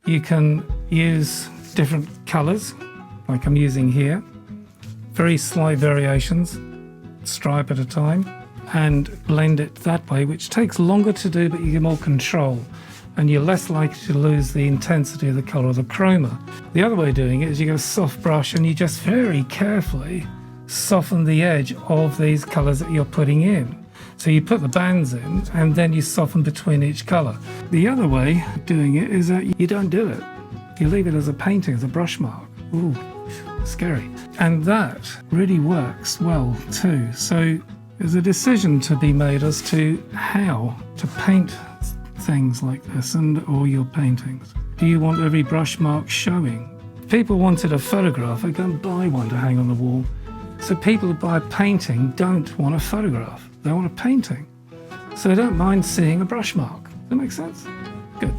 You can use different colours, like I'm using here, very slight variations, stripe at a time, and blend it that way, which takes longer to do, but you get more control, and you're less likely to lose the intensity of the colour of the chroma. The other way of doing it is you get a soft brush and you just very carefully soften the edge of these colours that you're putting in. So you put the bands in and then you soften between each colour. The other way of doing it is that you don't do it. You leave it as a painting, as a brush mark. Ooh, scary. And that really works well too. So there's a decision to be made as to how to paint things like this and all your paintings. Do you want every brush mark showing? If people wanted a photograph, they'd go and buy one to hang on the wall. So people who buy a painting don't want a photograph, they want a painting. So they don't mind seeing a brush mark. Does that make sense? Good.